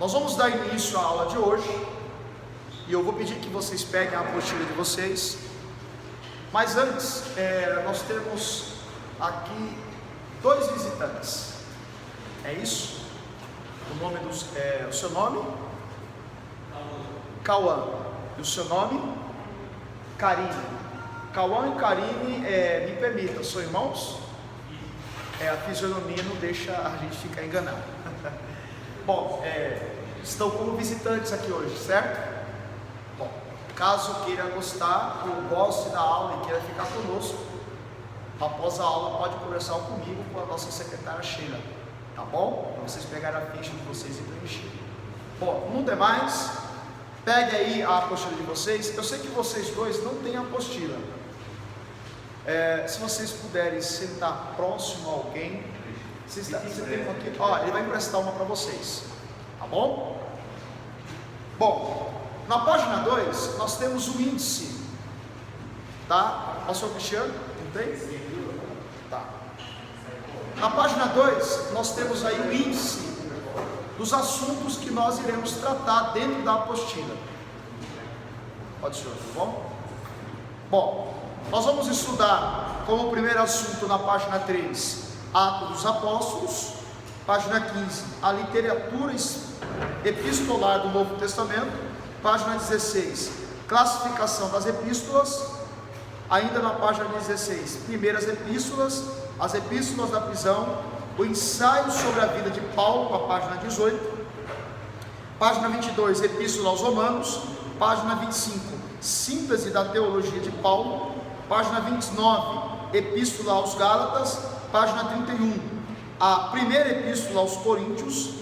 Nós vamos dar início à aula de hoje, e eu vou pedir que vocês peguem a apostila de vocês, mas antes, nós temos aqui dois visitantes, é isso? O nome o seu nome? Cauã. E o seu nome? Karine. Cauã e Karine, me permitam, são irmãos? A fisionomia não deixa a gente ficar enganado. Bom, estão como visitantes aqui hoje, certo? Bom, caso queira gostar ou goste da aula e queira ficar conosco, após a aula pode conversar comigo, com a nossa secretária Sheila, tá bom? Para vocês pegarem a ficha de vocês e preencher. Bom, no demais, pegue aí a apostila de vocês. Eu sei que vocês dois não têm apostila. Se vocês puderem sentar próximo a alguém, você tem uma aqui, ele vai emprestar uma para vocês, tá bom? Bom, na página 2 nós temos o índice, tá? Pastor Cristiano, não tem? Tá. Na página 2 nós temos aí o índice dos assuntos que nós iremos tratar dentro da apostila. Pode ser, tá bom? Bom, nós vamos estudar como primeiro assunto na página 3, Atos dos Apóstolos, página 15, a literatura epistolar do Novo Testamento, página 16, classificação das epístolas, ainda na página 16, primeiras epístolas, as epístolas da prisão, o ensaio sobre a vida de Paulo, a página 18, página 22, epístola aos Romanos, página 25, síntese da teologia de Paulo, página 29, epístola aos Gálatas, página 31, a primeira epístola aos Coríntios,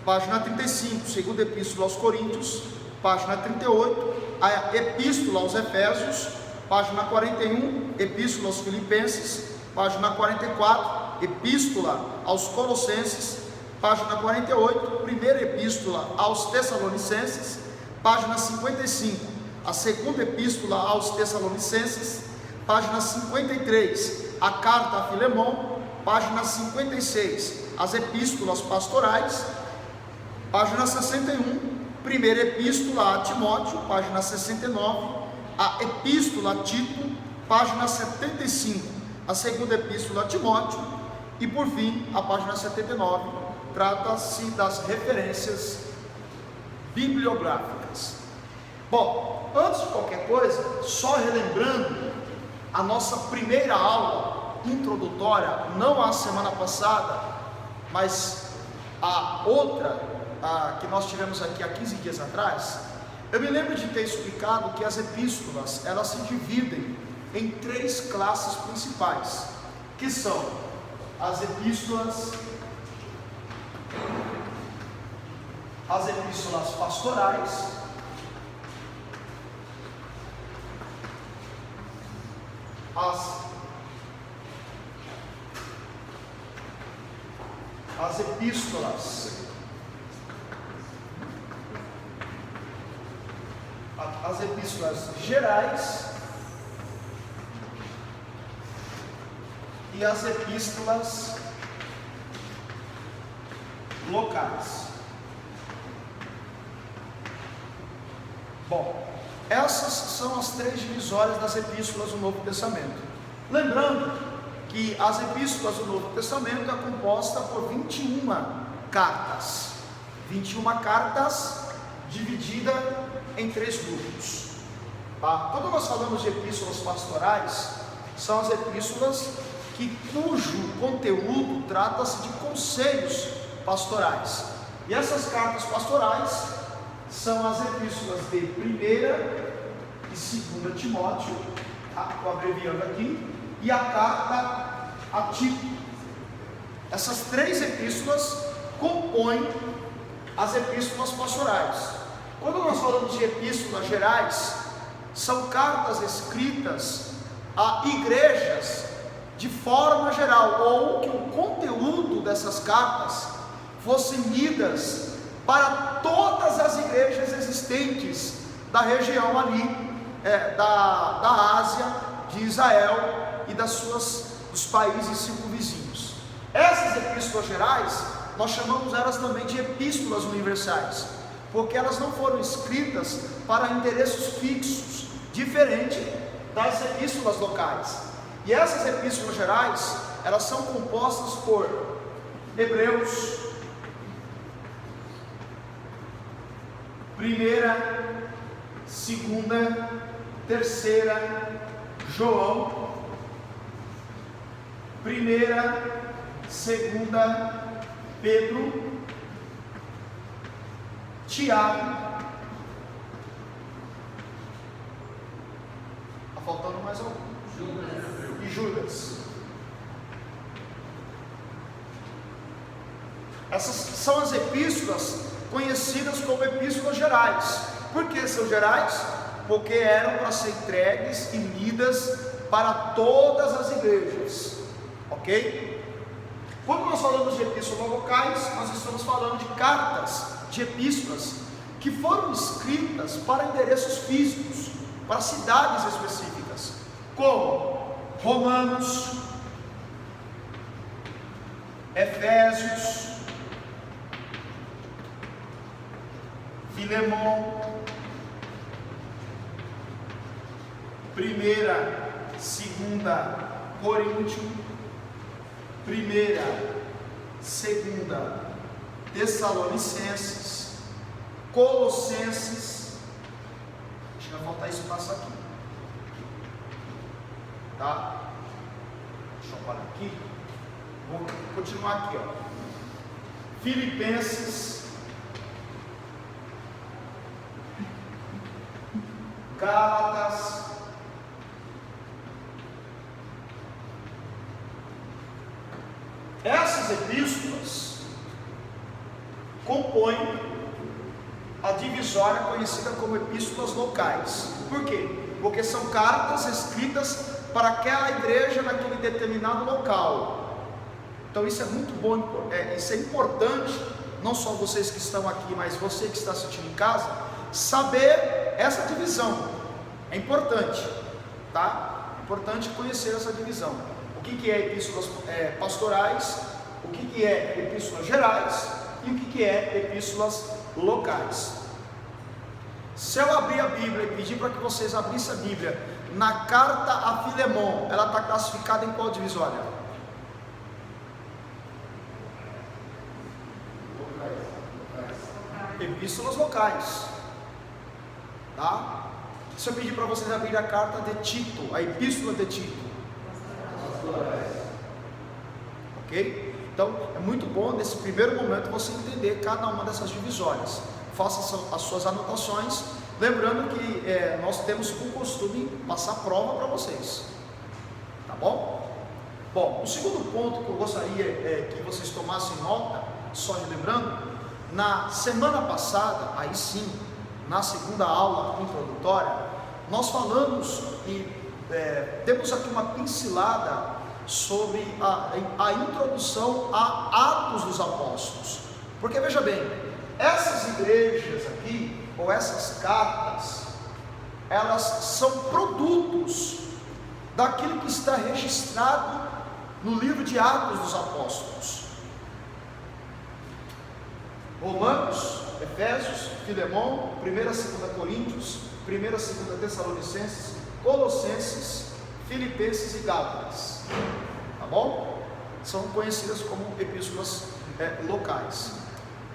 página 35, segunda epístola aos Coríntios, página 38, a epístola aos Efésios, página 41, epístola aos Filipenses, página 44, epístola aos Colossenses, página 48, primeira epístola aos Tessalonicenses, página 55, a segunda epístola aos Tessalonicenses, página 53, a carta a Filemão, página 56, as epístolas pastorais, página 61, primeira epístola a Timóteo, página 69, a epístola a Tito, página 75, a segunda epístola a Timóteo, e por fim, a página 79, trata-se das referências bibliográficas. Bom, antes de qualquer coisa, só relembrando a nossa primeira aula introdutória, não a semana passada, mas a outra, que nós tivemos aqui há 15 dias atrás, eu me lembro de ter explicado que as epístolas, elas se dividem em 3 classes principais, que são as epístolas pastorais, as epístolas gerais e as epístolas locais. Bom, essas são as 3 divisórias das epístolas do Novo Testamento. Lembrando que as epístolas do Novo Testamento é composta por 21 cartas. 21 cartas divididas em 3 grupos. Tá? Quando nós falamos de epístolas pastorais, são as epístolas cujo conteúdo trata-se de conselhos pastorais. E essas cartas pastorais são as epístolas de 1ª e 2ª Timóteo, estou abreviando aqui, e a carta a Tito. Essas 3 epístolas compõem as epístolas pastorais. Quando nós falamos de epístolas gerais, são cartas escritas a igrejas de forma geral, ou que o conteúdo dessas cartas fossem lidas para todas as igrejas existentes da região ali, da Ásia, de Israel e dos países circunvizinhos. Essas epístolas gerais, nós chamamos elas também de epístolas universais, porque elas não foram escritas para endereços fixos, diferente das epístolas locais. E essas epístolas gerais, elas são compostas por Hebreus, 1ª, 2ª, 3ª, João, 1ª, 2ª, Pedro, Tiago, está faltando mais algum? E Judas. Essas são as epístolas conhecidas como epístolas gerais. Por que são gerais? Porque eram para ser entregues e lidas para todas as igrejas, ok? Quando nós falamos de epístolas locais, nós estamos falando de cartas, de epístolas que foram escritas para endereços físicos, para cidades específicas, como Romanos, Efésios, Filemão, 1ª, 2ª Coríntios, 1ª, 2ª Tessalonicenses, Colossenses. Acho que vai faltar espaço aqui, tá? Deixa eu parar aqui. Vou continuar aqui, ó. Filipenses, Gálatas, essas epístolas compõem a divisória conhecida como epístolas locais. Por quê? Porque são cartas escritas para aquela igreja naquele determinado local. Então isso é muito bom, isso é importante, não só vocês que estão aqui, mas você que está assistindo em casa, saber essa divisão. É importante, tá? É importante conhecer essa divisão. O que é epístolas pastorais, o que é epístolas gerais e o que é epístolas locais. Se eu abrir a Bíblia e pedir para que vocês abrissem a Bíblia na carta a Filemão, ela está classificada em qual divisória? Epístolas locais, tá? Se eu pedir para vocês abrir a carta de Tito, a epístola de Tito, ok? Então é muito bom nesse primeiro momento você entender cada uma dessas divisórias. Faça as suas anotações, lembrando que nós temos por costume passar prova para vocês, tá bom? Bom, o segundo ponto que eu gostaria que vocês tomassem nota, só lembrando, na semana passada, aí sim, na segunda aula introdutória, nós falamos e temos aqui uma pincelada sobre a introdução a Atos dos Apóstolos. Porque veja bem, essas igrejas aqui, ou essas cartas, elas são produtos daquilo que está registrado no livro de Atos dos Apóstolos. Romanos, Efésios, Filemão, 1ª e 2ª Coríntios, 1ª e 2ª Tessalonicenses, Colossenses, Filipenses e Gálatas, tá bom? São conhecidas como epístolas locais.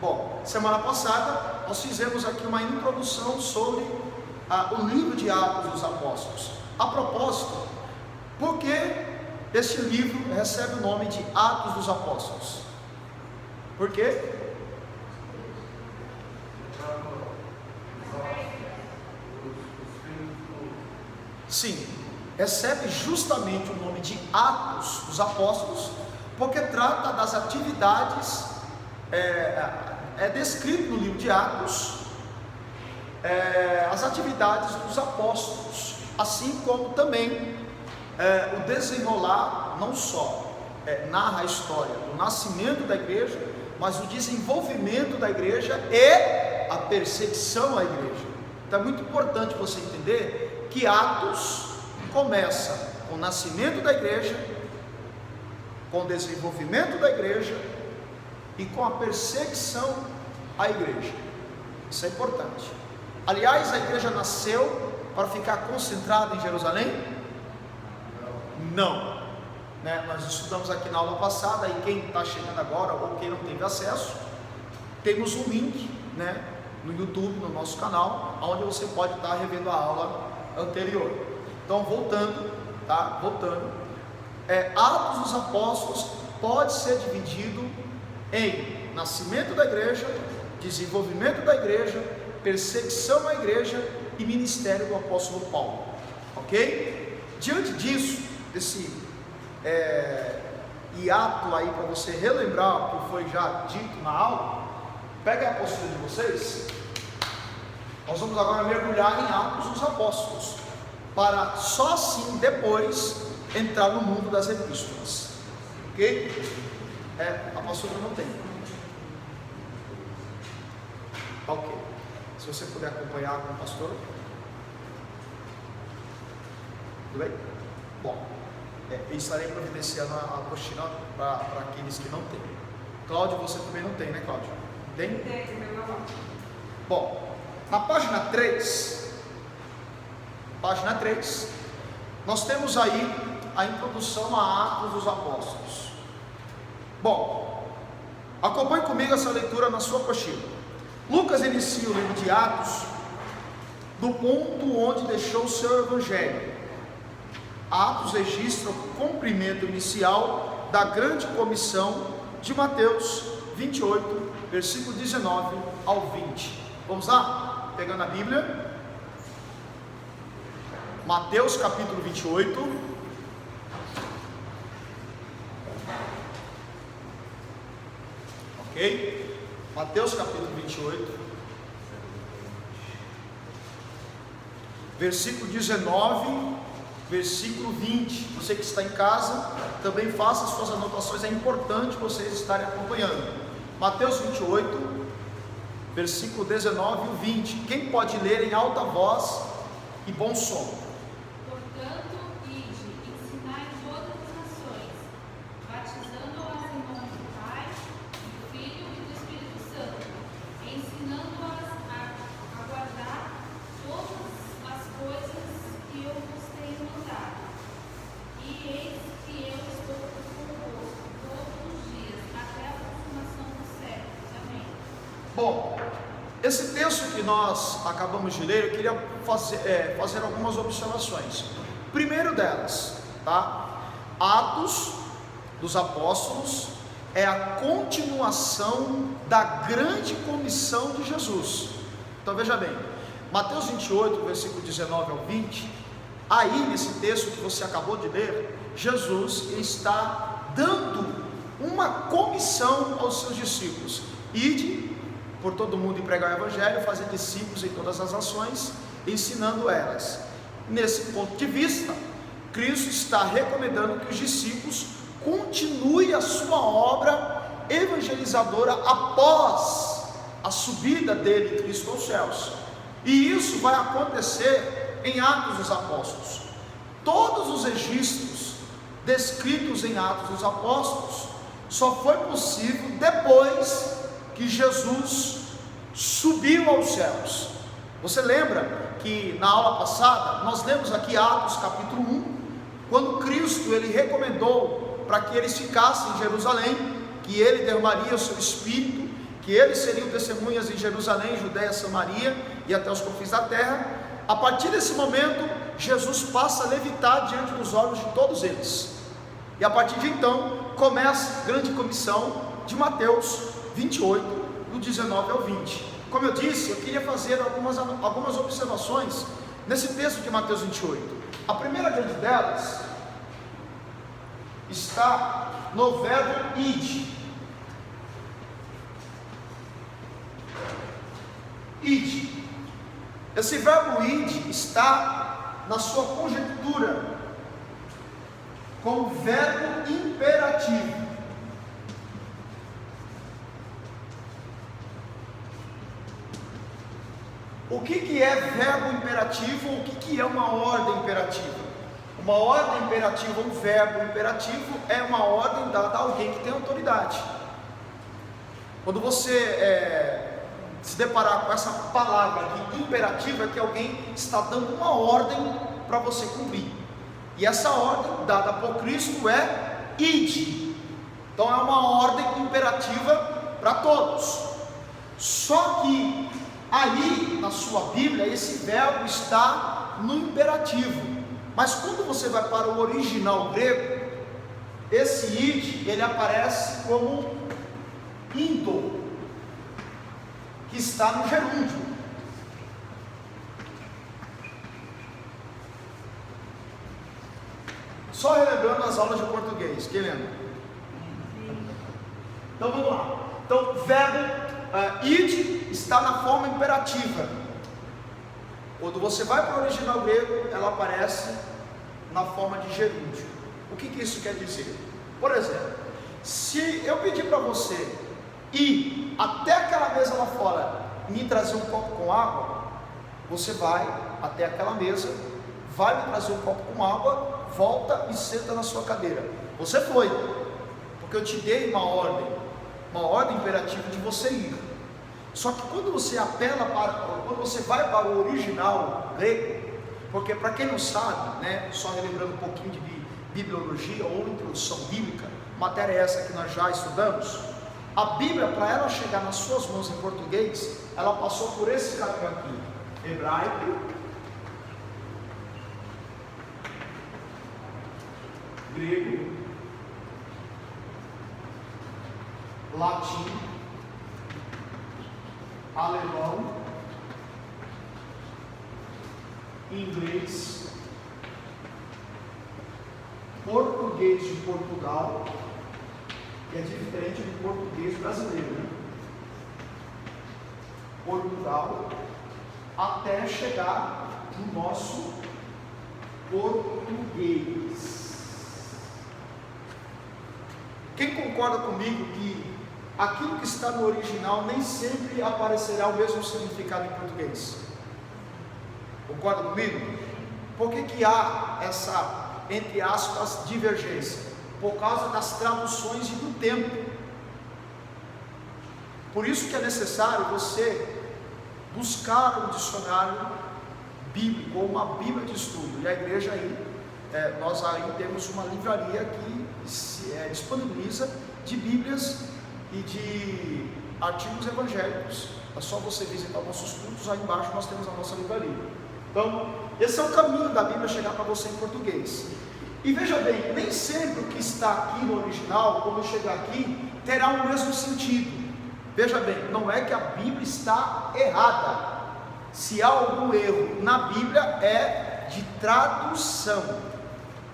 Bom, semana passada nós fizemos aqui uma introdução sobre o livro de Atos dos Apóstolos. A propósito, por que este livro recebe o nome de Atos dos Apóstolos? Por quê? Sim, recebe justamente o nome de Atos dos Apóstolos, porque trata das atividades, é descrito no livro de Atos, as atividades dos apóstolos, assim como também o desenrolar, não só narra a história do nascimento da igreja, mas o desenvolvimento da igreja e a perseguição à igreja. Então é muito importante você entender que Atos começa com o nascimento da igreja, com o desenvolvimento da igreja e com a perseguição à igreja. Isso é importante. Aliás, a igreja nasceu para ficar concentrada em Jerusalém? Não. Nós estudamos aqui na aula passada, e quem está chegando agora ou quem não teve acesso, temos um link, no YouTube, no nosso canal, onde você pode estar revendo a aula anterior. Então, voltando, Atos dos Apóstolos pode ser dividido em nascimento da igreja, desenvolvimento da igreja, perseguição à igreja e ministério do apóstolo Paulo, ok? Diante disso, desse hiato aí para você relembrar o que foi já dito na aula, pega a apostila de vocês. Nós vamos agora mergulhar em Atos dos Apóstolos, para só assim depois entrar no mundo das epístolas, ok? A apostila não tem. Ok. Se você puder acompanhar com o pastor. Tudo bem? Bom, eu estarei providenciando a apostila para aqueles que não têm. Cláudio, você também não tem, né, Cláudio? Tem? Tem, bom, na página 3, nós temos aí a introdução a Atos dos Apóstolos. Bom, acompanhe comigo essa leitura na sua apostila. Lucas inicia o livro de Atos do ponto onde deixou o seu evangelho. Atos registra o cumprimento inicial da grande comissão de Mateus 28, versículo 19 ao 20. Vamos lá? Pegando a Bíblia. Mateus capítulo 28. Ok? Mateus capítulo 28, versículo 19, versículo 20. Você que está em casa, também faça as suas anotações, é importante vocês estarem acompanhando. Mateus 28, versículo 19 e 20. Quem pode ler em alta voz e bom som? Portanto, ide, ensinai todas as nações, batizando-as em nome do Pai, do Filho e do Espírito Santo, ensinando-as a guardar todas as coisas que eu vos tenho mandado. E eis que eu estou convosco todos os dias, até a consumação dos séculos. Amém. Bom, esse texto que nós acabamos de ler, eu queria fazer algumas observações. Primeiro delas, Atos dos Apóstolos é a continuação da grande comissão de Jesus. Então veja bem, Mateus 28, versículo 19 ao 20, aí nesse texto que você acabou de ler, Jesus está dando uma comissão aos seus discípulos: ide por todo mundo e pregar o evangelho, fazer discípulos em todas as nações, ensinando elas. Nesse ponto de vista, Cristo está recomendando que os discípulos continuem a sua obra evangelizadora após a subida dele, Cristo, aos céus. E isso vai acontecer em Atos dos Apóstolos. Todos os registros descritos em Atos dos Apóstolos só foi possível depois que Jesus subiu aos céus. Você lembra que na aula passada nós lemos aqui Atos capítulo 1, quando Cristo ele recomendou para que eles ficassem em Jerusalém, que ele derramaria o seu Espírito, que eles seriam testemunhas em Jerusalém, Judeia, Samaria e até os confins da terra. A partir desse momento, Jesus passa a levitar diante dos olhos de todos eles, e a partir de então começa a grande comissão de Mateus 28, do 19 ao 20. Como eu disse, eu queria fazer algumas observações nesse texto de Mateus 28. A primeira grande delas está no verbo ide. Ide. Esse verbo ide está na sua conjectura como verbo imperativo. O que é verbo imperativo? O que é uma ordem imperativa? Uma ordem imperativa, um verbo imperativo, é uma ordem dada a alguém que tem autoridade. Quando você se deparar com essa palavra aqui, imperativa, é que alguém está dando uma ordem para você cumprir. E essa ordem dada por Cristo é ide. Então é uma ordem imperativa para todos. Só que aí na sua Bíblia esse verbo está no imperativo. Mas quando você vai para o original grego, esse ide ele aparece como indo, que está no gerúndio. Só relembrando as aulas de português, quem lembra? Então vamos lá. Então, verbo ide está na forma imperativa. Quando você vai para o original grego, ela aparece na forma de gerúndio. O que isso quer dizer? Por exemplo, se eu pedir para você ir até aquela mesa lá fora, me trazer um copo com água, você vai até aquela mesa, vai me trazer um copo com água, volta e senta na sua cadeira. Você foi, porque eu te dei uma ordem imperativa de você ir. Só que quando você quando você vai para o original grego, porque para quem não sabe, né, só relembrando um pouquinho de bibliologia ou introdução bíblica, matéria essa que nós já estudamos, a Bíblia, para ela chegar nas suas mãos em português, ela passou por esse caminho aqui: hebraico, grego, latim, alemão, inglês, português de Portugal, que é diferente do português brasileiro, né? Portugal, até chegar no nosso português. Quem concorda comigo que aquilo que está no original nem sempre aparecerá o mesmo significado em português? Concorda comigo? Por que há essa, entre aspas, divergência? Por causa das traduções e do tempo. Por isso que é necessário você buscar um dicionário bíblico ou uma bíblia de estudo. E a igreja aí, nós aí temos uma livraria que disponibiliza de bíblias e de artigos evangélicos. É só você visitar nossos cultos, aí embaixo nós temos a nossa livraria. Então, esse é o caminho da Bíblia chegar para você em português. E veja bem, nem sempre o que está aqui no original, quando chegar aqui, terá o mesmo sentido. Veja bem, não é que a Bíblia está errada. Se há algum erro na Bíblia, é de tradução.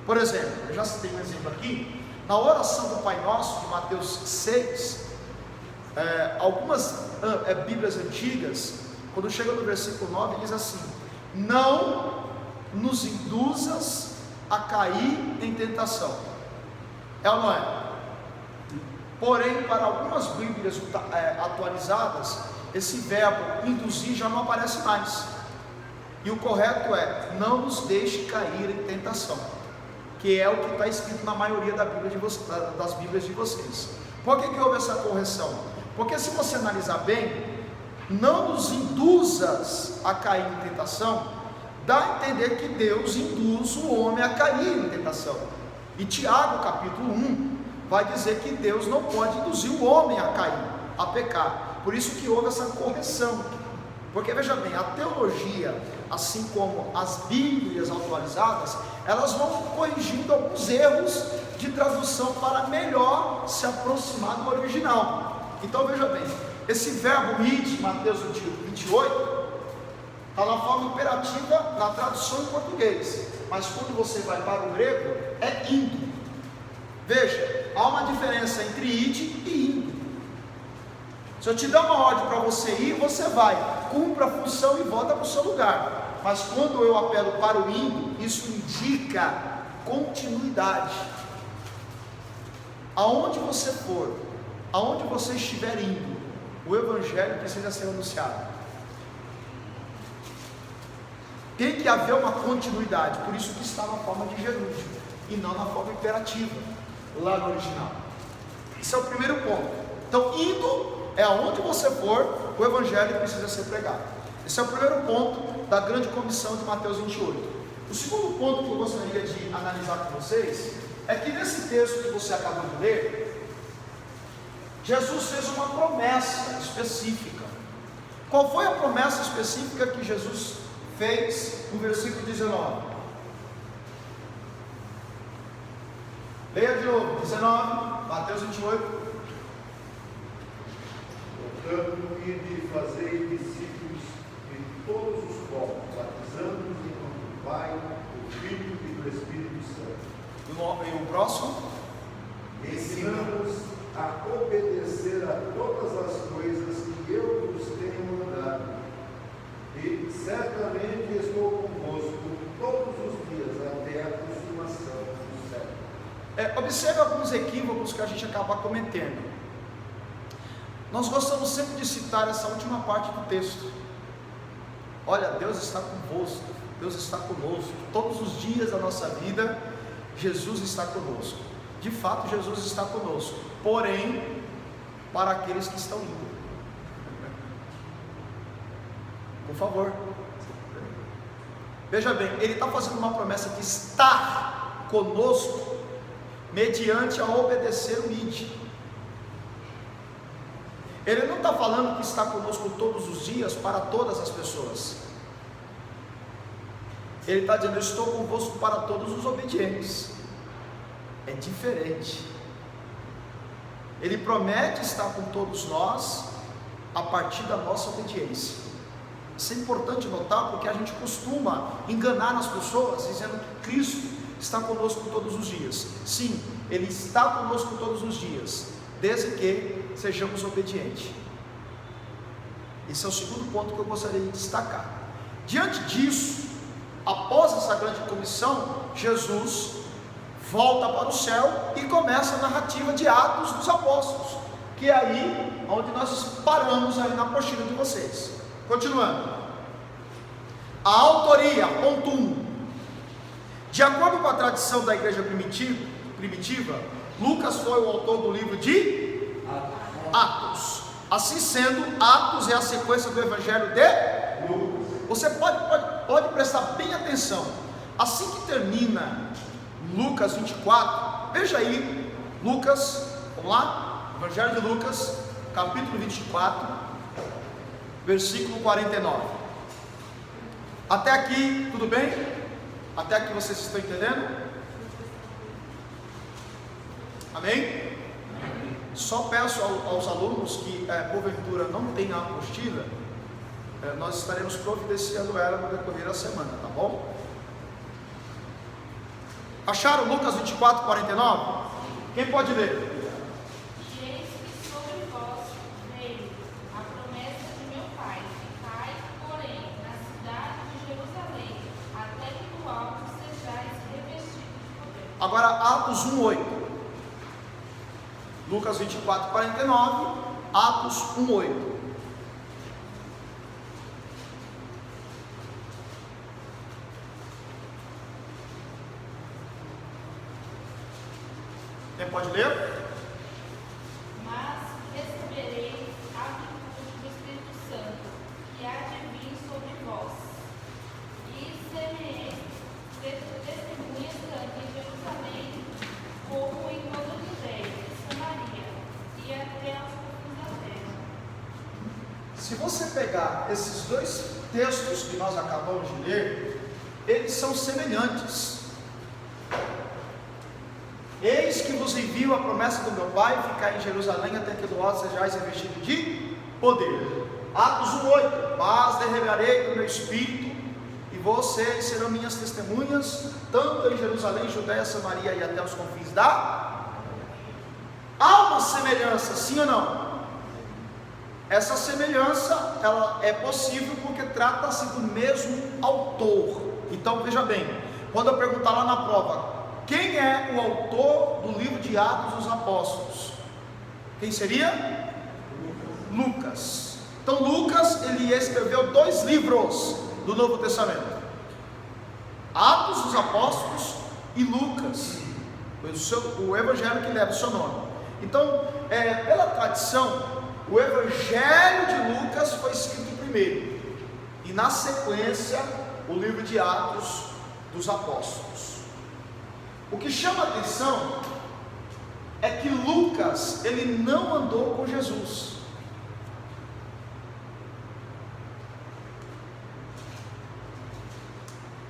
Por exemplo, eu já citei um exemplo aqui, na oração do Pai Nosso, de Mateus 6, algumas Bíblias antigas, quando chega no versículo 9, diz assim: não nos induzas a cair em tentação. É ou não é? Porém, para algumas Bíblias atualizadas, esse verbo induzir já não aparece mais. E o correto é: não nos deixe cair em tentação, que é o que está escrito na maioria das Bíblias de vocês. Por que houve essa correção? Porque se você analisar bem, não nos induzas a cair em tentação, dá a entender que Deus induz o homem a cair em tentação. E Tiago capítulo 1 vai dizer que Deus não pode induzir o homem a cair, a pecar. Por isso que houve essa correção. Porque veja bem, a teologia, assim como as Bíblias atualizadas, elas vão corrigindo alguns erros de tradução para melhor se aproximar do original. Então veja bem, esse verbo ide, Mateus 28, está na forma imperativa na tradução em português, mas quando você vai para o grego, é indo. Veja, há uma diferença entre ide e indo. Se eu te dar uma ordem para você ir, você vai, cumpra a função e volta para o seu lugar. Mas quando eu apelo para o indo, isso indica continuidade. Aonde você for, aonde você estiver indo, o evangelho precisa ser anunciado. Tem que haver uma continuidade, por isso que está na forma de gerúndio e não na forma imperativa, lá no original. Esse é o primeiro ponto. Então, indo É aonde você for, o Evangelho precisa ser pregado. Esse é o primeiro ponto da grande comissão de Mateus 28. O segundo ponto que eu gostaria de analisar com vocês é que nesse texto que você acabou de ler, Jesus fez uma promessa específica. Qual foi a promessa específica que Jesus fez no versículo 19? Leia de novo, 19, Mateus 28. Portanto, ide e fazei discípulos de todos os povos, batizando-os em nome do Pai, do Filho e do Espírito Santo. E o próximo? Ensinando-os a obedecer a todas as coisas que eu vos tenho mandado. E certamente estou convosco todos os dias até a consumação do século. Observe alguns equívocos que a gente acaba cometendo. Nós gostamos sempre de citar essa última parte do texto. Olha, Deus está convosco, Deus está conosco, todos os dias da nossa vida, Jesus está conosco. De fato, Jesus está conosco, porém, para aqueles que estão indo. Por favor. Veja bem, Ele está fazendo uma promessa de estar conosco, mediante a obedecer o ide. Ele não está falando que está conosco todos os dias para todas as pessoas. Ele está dizendo: eu estou convosco para todos os obedientes. É diferente. Ele promete estar com todos nós a partir da nossa obediência. Isso é importante notar, porque a gente costuma enganar as pessoas dizendo que Cristo está conosco todos os dias. Sim, Ele está conosco todos os dias, desde que sejamos obedientes. Esse é o segundo ponto que eu gostaria de destacar. Diante disso, após essa grande comissão, Jesus volta para o céu e começa a narrativa de Atos dos Apóstolos, que é aí onde nós paramos aí na apostila de vocês. Continuando, a autoria, ponto 1. De acordo com a tradição da igreja primitiva, Lucas foi o autor do livro de Atos. Assim sendo, Atos é a sequência do Evangelho de Lucas. Você pode prestar bem atenção. Assim que termina Lucas 24, veja aí, Lucas, vamos lá, Evangelho de Lucas, capítulo 24, versículo 49. Até aqui, tudo bem? Até aqui vocês estão entendendo? Amém? Só peço aos alunos que, porventura, não tenham a apostila, nós estaremos providenciando ela no decorrer da semana, tá bom? Acharam Lucas 24, 49? Quem pode ler? E eis que sobre vós veio a promessa de meu Pai. Ficai, porém, na cidade de Jerusalém, até que do alto sejais revestidos de poder. Agora, Atos 1:8. Lucas 24, 49, Atos 1:8. Quem pode ler? Mas recebereis a virtude do Espírito Santo, que há de vir sobre vós, e sereis testemunhas tanto em Jerusalém, como em toda a Judéia, Samaria, e até aos confins da terra. Se você pegar esses dois textos que nós acabamos de ler, eles são semelhantes. Eis que vos envio a promessa do meu Pai, ficar em Jerusalém até que do alto sejais revestidos de poder. Atos 1:8. Mas derramarei do meu espírito, e vocês serão minhas testemunhas, tanto em Jerusalém, Judéia, Samaria e até os confins da... Há uma semelhança, sim ou não? Essa semelhança, ela é possível porque trata-se do mesmo autor. Então veja bem, quando eu perguntar lá na prova, quem é o autor do livro de Atos dos Apóstolos? Quem seria? Lucas. Então Lucas, ele escreveu 2 livros do Novo Testamento: Atos dos Apóstolos e Lucas, o evangelho que leva o seu nome. Então, pela tradição, o Evangelho de Lucas foi escrito primeiro, e na sequência o livro de Atos dos Apóstolos. O que chama a atenção é que Lucas, ele não andou com Jesus.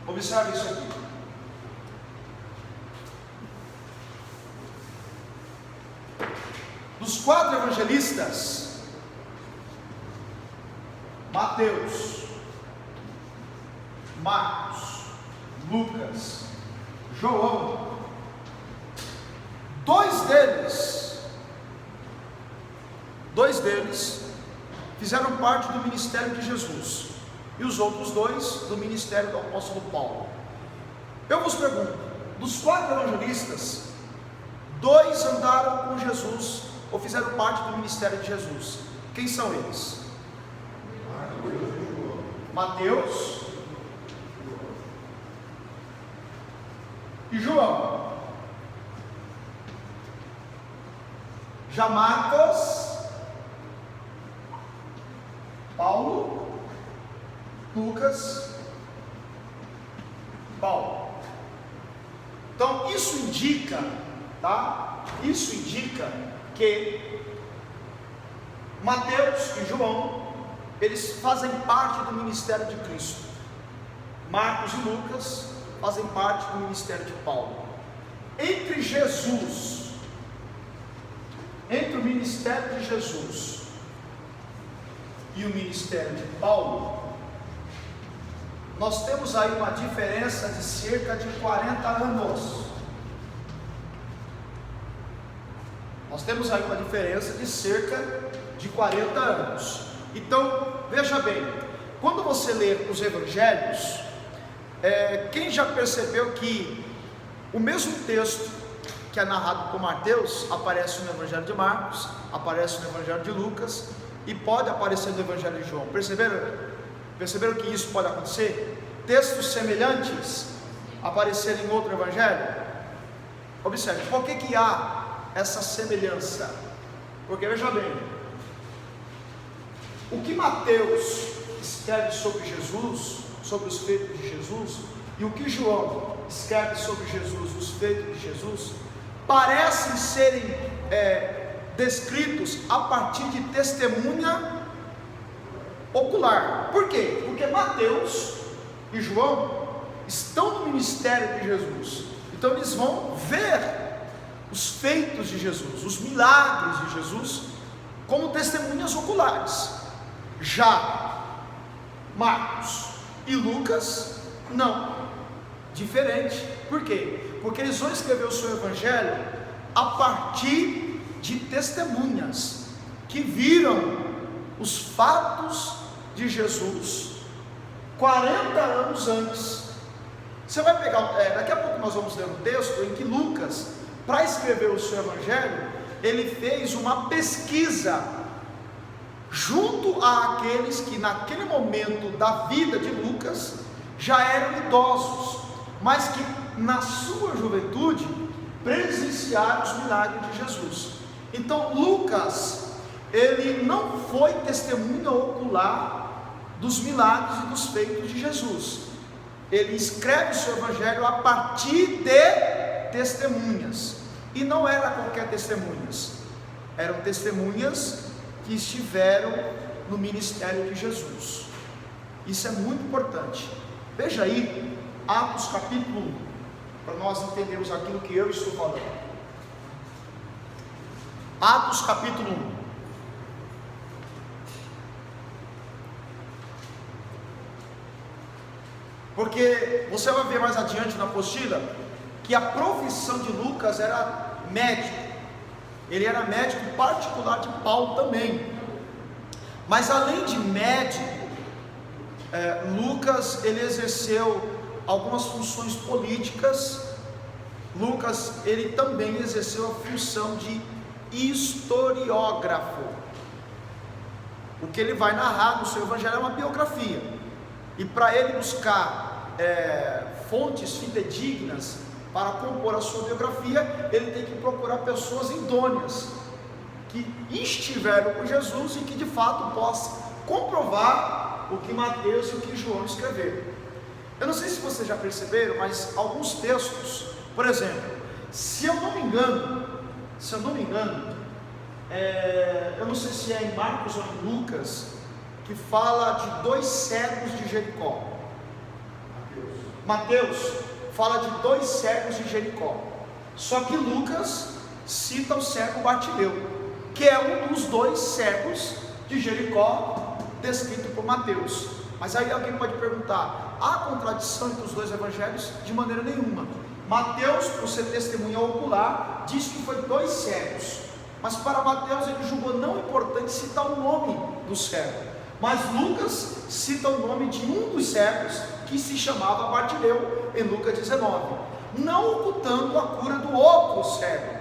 Observe isso aqui. Dos 4 evangelistas, Mateus, Marcos, Lucas, João, 2 deles fizeram parte do ministério de Jesus, e os outros 2 do ministério do apóstolo Paulo. Eu vos pergunto, dos 4 evangelistas, 2 andaram com Jesus, ou fizeram parte do ministério de Jesus. Quem são eles? Mateus e João. Já Marcos, Paulo, Lucas, Paulo. Então isso indica, tá? Isso indica que Mateus e João, eles fazem parte do ministério de Cristo. Marcos e Lucas fazem parte do ministério de Paulo. Entre o ministério de Jesus e o ministério de Paulo, nós temos aí uma diferença de cerca de 40 anos. Nós temos aí uma diferença de cerca de 40 anos. Então, veja bem, quando você lê os evangelhos, quem já percebeu que o mesmo texto que é narrado por Mateus aparece no evangelho de Marcos, aparece no evangelho de Lucas e pode aparecer no evangelho de João? Perceberam que isso pode acontecer? Textos semelhantes aparecerem em outro evangelho? Observe, por que há essa semelhança? Porque veja bem, o que Mateus escreve sobre Jesus, sobre os feitos de Jesus, e o que João escreve sobre Jesus, os feitos de Jesus, parecem serem descritos a partir de testemunha ocular. Por quê? Porque Mateus e João estão no ministério de Jesus, então eles vão ver os feitos de Jesus, os milagres de Jesus, como testemunhas oculares. Já Marcos e Lucas, não, diferente. Por quê? Porque eles vão escrever o seu evangelho a partir de testemunhas que viram os fatos de Jesus 40 anos antes. Você vai pegar, daqui a pouco nós vamos ler um texto em que Lucas, para escrever o seu evangelho, ele fez uma pesquisa junto àqueles que naquele momento da vida de Lucas já eram idosos, mas que na sua juventude presenciaram os milagres de Jesus. Então Lucas, ele não foi testemunha ocular dos milagres e dos feitos de Jesus. Ele escreve o seu evangelho a partir de testemunhas, e não era qualquer testemunhas, eram testemunhas que estiveram no ministério de Jesus. Isso é muito importante. Veja aí Atos capítulo 1, para nós entendermos aquilo que eu estou falando. Atos capítulo 1. Porque você vai ver mais adiante na apostila que a profissão de Lucas era médico. Ele era médico particular de Paulo também. Mas além de médico, Lucas, ele exerceu algumas funções políticas. Lucas, ele também exerceu a função de historiógrafo. O que ele vai narrar no seu evangelho é uma biografia, e para ele buscar fontes fidedignas para compor a sua biografia, ele tem que procurar pessoas idôneas, que estiveram com Jesus e que de fato possa comprovar o que Mateus e o que João escreveram. Eu não sei se vocês já perceberam, mas alguns textos, por exemplo, se eu não me engano, eu não sei se é em Marcos ou em Lucas, que fala de 2 cegos de Jericó. Mateus fala de 2 cegos de Jericó. Só que Lucas cita o cego Bartimeu, que é um dos 2 cegos de Jericó descrito por Mateus. Mas aí alguém pode perguntar: há contradição entre os 2 evangelhos? De maneira nenhuma. Mateus, por ser testemunha ocular, diz que foi 2 cegos, mas para Mateus ele julgou não importante citar o nome do cego, mas Lucas cita o nome de um dos cegos, que se chamava Bartimeu, em Lucas 19, não ocultando a cura do outro cego.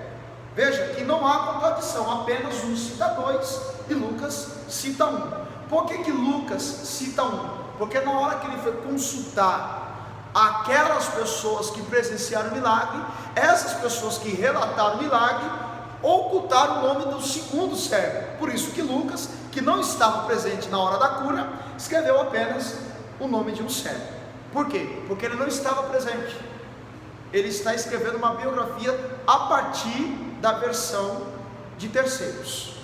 Veja que não há contradição, apenas um cita 2 e Lucas cita 1. Por que Lucas cita 1? Porque na hora que ele foi consultar aquelas pessoas que presenciaram o milagre, essas pessoas que relataram o milagre ocultaram o nome do segundo cego. Por isso que Lucas, que não estava presente na hora da cura, escreveu apenas o nome de um cego. Por quê? Porque ele não estava presente. Ele está escrevendo uma biografia a partir da versão de terceiros.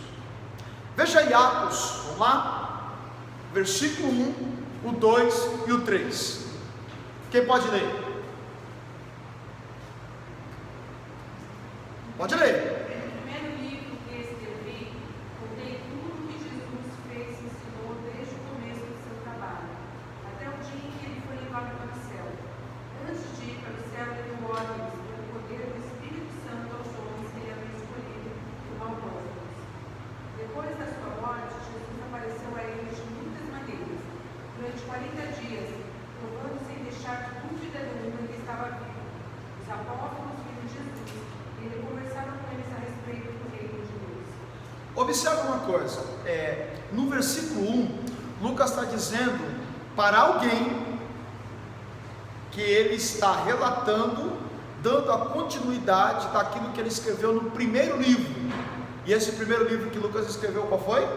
Veja aí Atos, vamos lá, versículo 1, o 2 e o 3. Quem pode ler? Pode ler. Observe uma coisa, no versículo 1, Lucas está dizendo para alguém que ele está relatando, dando a continuidade daquilo que ele escreveu no primeiro livro. E esse primeiro livro que Lucas escreveu, qual foi?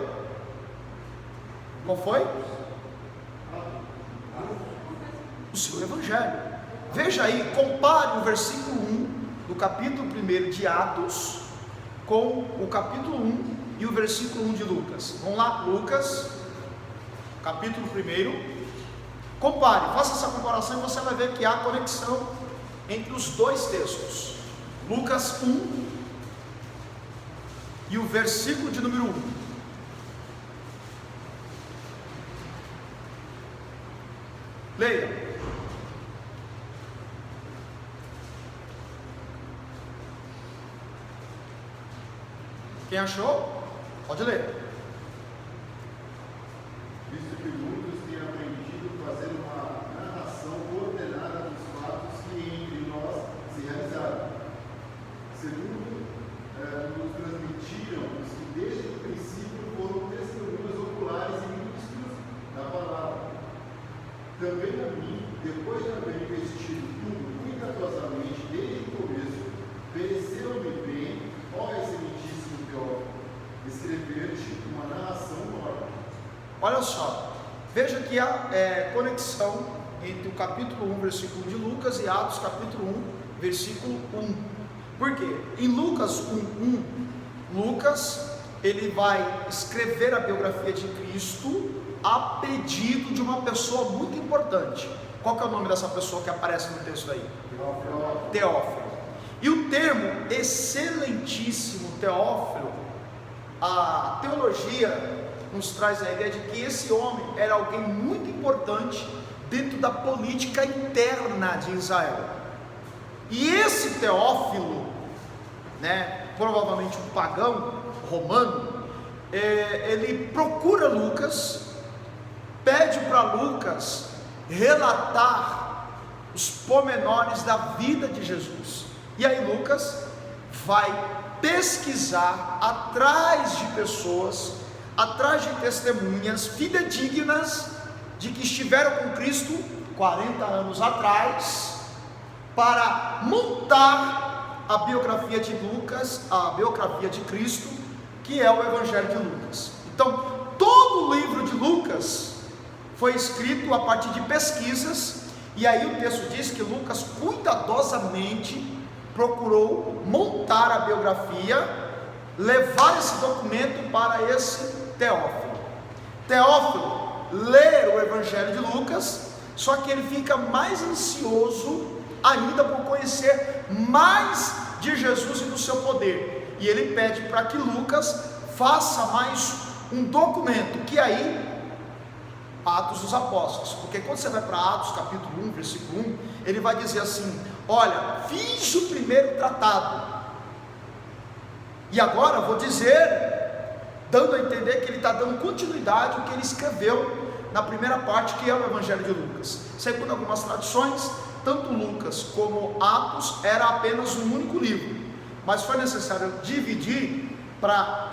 Qual foi? O seu Evangelho. Veja aí, compare o versículo 1 do capítulo 1 de Atos com o capítulo 1 e o versículo 1 de Lucas. Vamos lá, Lucas, capítulo 1. Compare, faça essa comparação e você vai ver que há conexão entre os 2 textos. Lucas 1 e o versículo de número 1. Leia. Quem achou? Pode ler. Visto que muitos têm aprendido a fazer uma narração ordenada dos fatos que entre nós se realizaram. Segundo, nos transmitiram os que desde o princípio foram testemunhas oculares e ministros da palavra. Também a mim, depois de haver investido tudo cuidadosamente desde o começo, pareceu-me bem, ó excelentíssimo Teófilo, escrever-te uma narração nova. Olha só, veja que há conexão entre o capítulo 1, versículo 1 de Lucas e Atos, capítulo 1, versículo 1. Por quê? Em Lucas 1:1, Lucas, ele vai escrever a biografia de Cristo a pedido de uma pessoa muito importante. Qual que é o nome dessa pessoa que aparece no texto aí? Teófilo. E o termo excelentíssimo Teófilo, a teologia nos traz a ideia de que esse homem era alguém muito importante dentro da política interna de Israel. E esse Teófilo, provavelmente um pagão romano, ele procura Lucas, pede para Lucas relatar os pormenores da vida de Jesus. E aí Lucas vai pesquisar atrás de pessoas, atrás de testemunhas fidedignas de que estiveram com Cristo 40 anos atrás, para montar a biografia de Lucas, a biografia de Cristo, que é o Evangelho de Lucas. Então, todo o livro de Lucas foi escrito a partir de pesquisas, e aí o texto diz que Lucas cuidadosamente procurou montar a biografia, levar esse documento para esse Teófilo. Teófilo lê o Evangelho de Lucas, só que ele fica mais ansioso ainda por conhecer mais de Jesus e do seu poder, e ele pede para que Lucas faça mais um documento, que aí Atos dos Apóstolos, porque quando você vai para Atos capítulo 1, versículo 1, ele vai dizer assim: olha, fiz o primeiro tratado, e agora vou dizer, dando a entender que ele está dando continuidade ao que ele escreveu na primeira parte, que é o Evangelho de Lucas. Segundo algumas tradições, tanto Lucas como Atos era apenas um único livro, mas foi necessário dividir para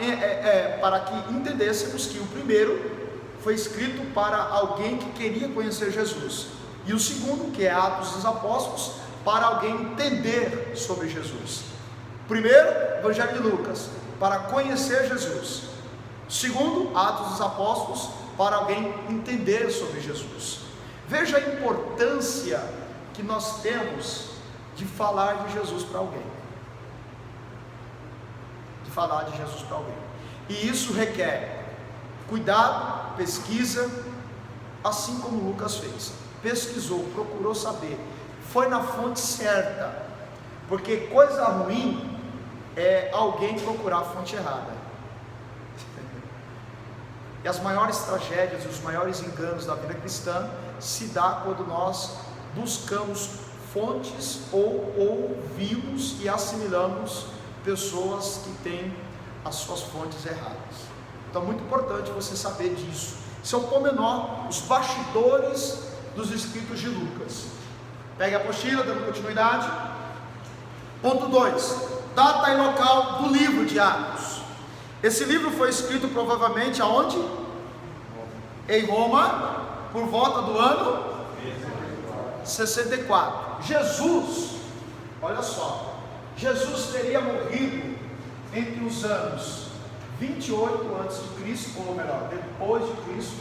que entendêssemos que o primeiro foi escrito para alguém que queria conhecer Jesus, e o segundo, que é Atos dos Apóstolos, para alguém entender sobre Jesus. Primeiro, Evangelho de Lucas, para conhecer Jesus. Segundo, Atos dos Apóstolos, para alguém entender sobre Jesus. Veja a importância que nós temos de falar de Jesus para alguém. De falar de Jesus para alguém. E isso requer cuidado, pesquisa, assim como Lucas fez. Pesquisou, procurou saber, foi na fonte certa, porque coisa ruim é alguém procurar a fonte errada. E as maiores tragédias, os maiores enganos da vida cristã se dá quando nós buscamos fontes ou ouvimos e assimilamos pessoas que têm as suas fontes erradas. Então é muito importante você saber disso. Isso é um pormenor, os bastidores dos escritos de Lucas. Pegue a apostila, dando continuidade. Ponto 2, data e local do livro de Atos. Esse livro foi escrito provavelmente aonde? Em Roma, por volta do ano 64. Jesus, olha só, Jesus teria morrido entre os anos 28 a.C., ou melhor, depois de Cristo.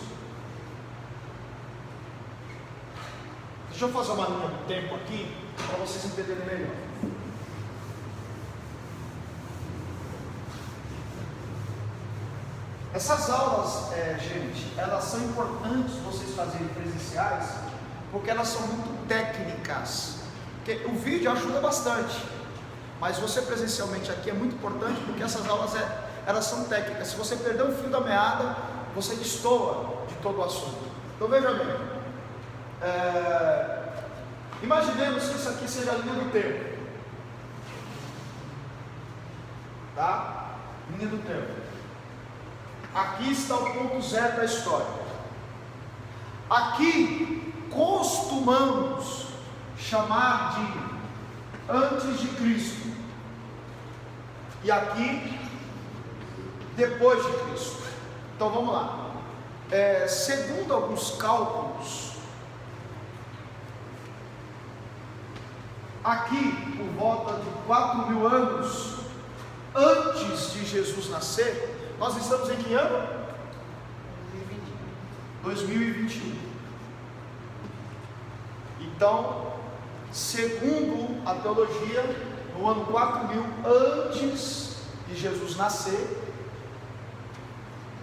Deixa eu fazer uma linha do tempo aqui, para vocês entenderem melhor. Essas aulas, gente, elas são importantes vocês fazerem presenciais, porque elas são muito técnicas. Porque o vídeo ajuda bastante, mas você presencialmente aqui é muito importante, porque essas aulas elas são técnicas. Se você perder o fio da meada, você destoa de todo o assunto. Então veja bem, imaginemos que isso aqui seja a linha do tempo, tá? Linha do tempo. Aqui está o ponto zero da história. Aqui costumamos chamar de antes de Cristo, e aqui depois de Cristo. Então vamos lá. Segundo alguns cálculos, aqui por volta de 4.000 anos antes de Jesus nascer, nós estamos em que ano? 2021. Então, segundo a teologia, no ano 4.000 antes de Jesus nascer,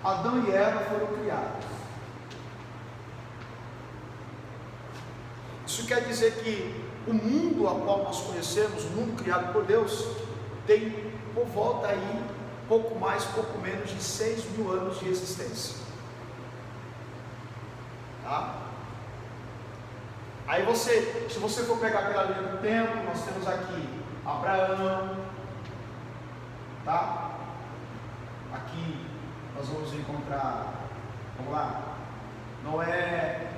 Adão e Eva foram criados. Isso quer dizer que o mundo a qual nós conhecemos, o mundo criado por Deus, tem por volta aí pouco mais, pouco menos de 6.000 anos de existência. Tá? Aí se você for pegar pela linha do tempo, nós temos aqui Abraão, tá? Aqui nós vamos encontrar, vamos lá, Noé,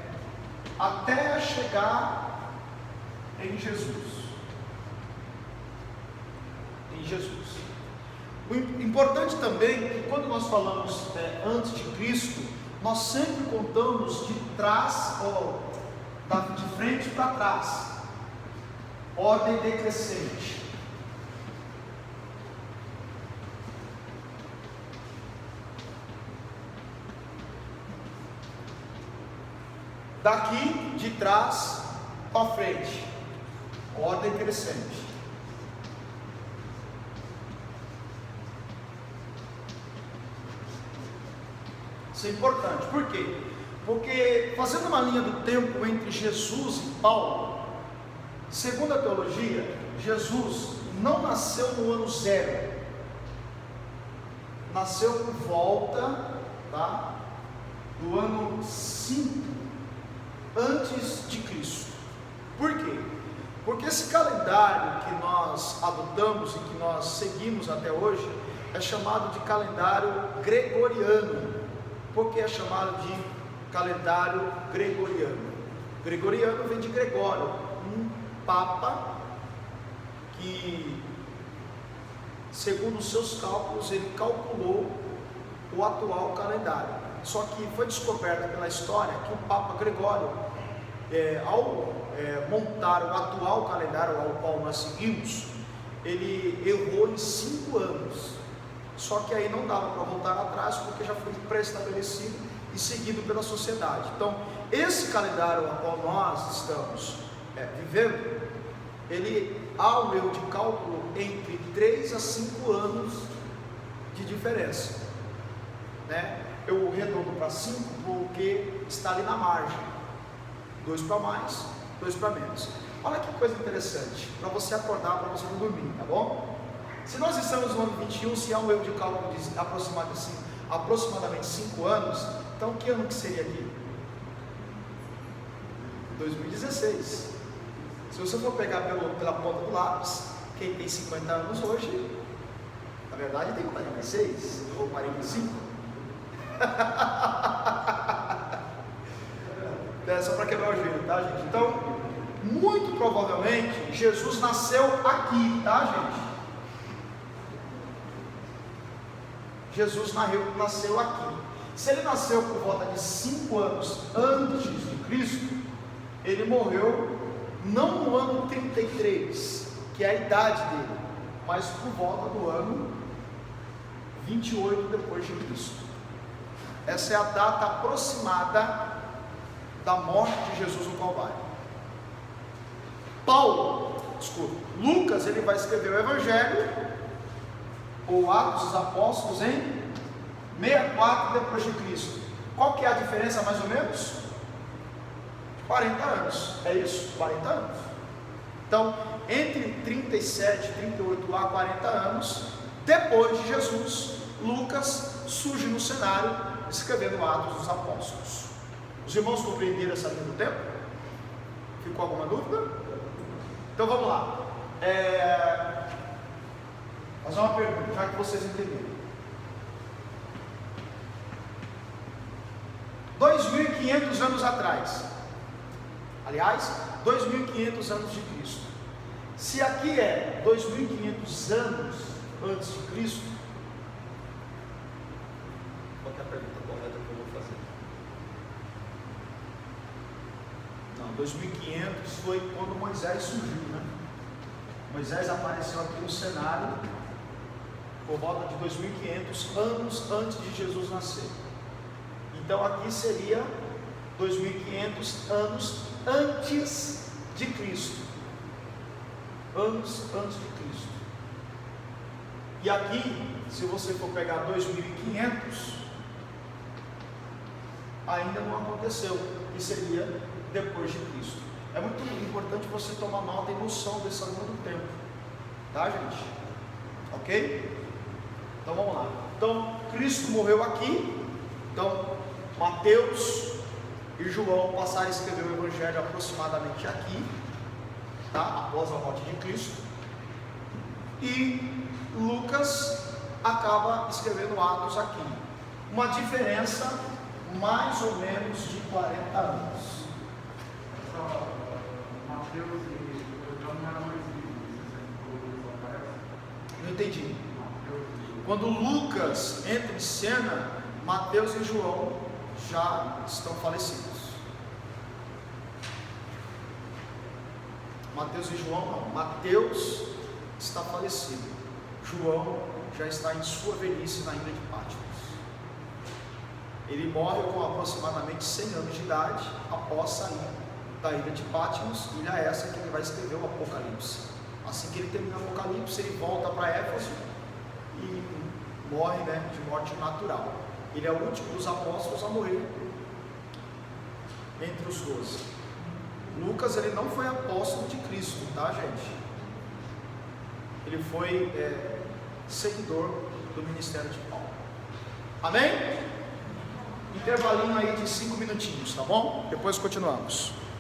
até chegar em Jesus. Em Jesus. O importante também é que quando nós falamos antes de Cristo, nós sempre contamos de trás, ou de frente para trás, ordem decrescente. daqui de trás para frente. Ordem crescente. Isso é importante. Por quê? Porque, fazendo uma linha do tempo entre Jesus e Paulo, segundo a teologia, Jesus não nasceu no ano 0, nasceu por volta, tá, do ano 5 antes de Cristo. Por quê? Porque esse calendário que nós adotamos e que nós seguimos até hoje é chamado de calendário gregoriano. Por que é chamado de calendário gregoriano? Gregoriano vem de Gregório, um papa que, segundo os seus cálculos, ele calculou o atual calendário. Só que foi descoberto pela história que o Papa Gregório, ao montar o atual calendário ao qual nós seguimos, ele errou em 5 anos. Só que aí não dava para voltar atrás, porque já foi pré-estabelecido e seguido pela sociedade. Então, esse calendário ao qual nós estamos vivendo, ele há um erro de cálculo entre 3 a 5 anos de diferença, né? Eu redondo para 5 porque está ali na margem, 2 para mais, 2 para menos. Olha que coisa interessante, para você acordar, para você não dormir, tá bom? Se nós estamos no ano 21, se há um erro de cálculo de aproximadamente 5 anos, então que ano que seria aqui? 2016. Se você for pegar pela ponta do lápis, quem tem 50 anos hoje, na verdade tem 46 ou 45. É só para quebrar o gelo, tá, gente? Então, muito provavelmente, Jesus nasceu aqui, tá, gente? Jesus nasceu aqui. Se ele nasceu por volta de 5 anos antes de Cristo, ele morreu não no ano 33, que é a idade dele, mas por volta do ano 28 depois de Cristo. Essa é a data aproximada da morte de Jesus no Calvário. Lucas, ele vai escrever o Evangelho ou Atos dos Apóstolos em 64 depois de Cristo. Qual que é a diferença mais ou menos? 40 anos, é isso? 40 anos. Então, entre 37, 38 a 40 anos depois de Jesus, Lucas surge no cenário escrevendo Atos dos Apóstolos. Os irmãos compreenderam essa linha do tempo? Ficou alguma dúvida? Então vamos lá. Fazer uma pergunta, já que vocês entenderam. 2.500 anos atrás, aliás, 2.500 anos de Cristo. Se aqui é 2.500 anos antes de Cristo, qual é a pergunta correta que eu vou fazer? Não, 2.500 foi quando Moisés surgiu, né? Moisés apareceu aqui no cenário por volta de 2.500 anos antes de Jesus nascer. Então aqui seria 2.500 anos antes de Cristo. Anos antes de Cristo. E aqui, se você for pegar 2.500, ainda não aconteceu, que seria depois de Cristo. É muito importante você tomar nota e noção dessa linha do tempo, tá, gente? Ok? Então vamos lá. Então Cristo morreu aqui. Então Mateus e João passaram a escrever o Evangelho aproximadamente aqui, tá? Após a morte de Cristo. E Lucas acaba escrevendo Atos aqui. Uma diferença mais ou menos de 40 anos. Mateus e João não eram dois livros, Não entendi. Quando Lucas entra em cena, Mateus e João já estão falecidos. Mateus e João não. Mateus está falecido. João já está em sua velhice na ilha de Patmos. Ele morre com aproximadamente 100 anos de idade, após sair da ilha de Patmos, ilha essa que ele vai escrever o Apocalipse. Assim que ele termina o Apocalipse, ele volta para Éfeso e morre, né, de morte natural. Ele é o último dos apóstolos a morrer entre os 12. Lucas, ele não foi apóstolo de Cristo, tá, gente? Ele foi seguidor do ministério de Paulo. Amém? Intervalinho aí de 5 minutinhos, tá bom? Depois continuamos.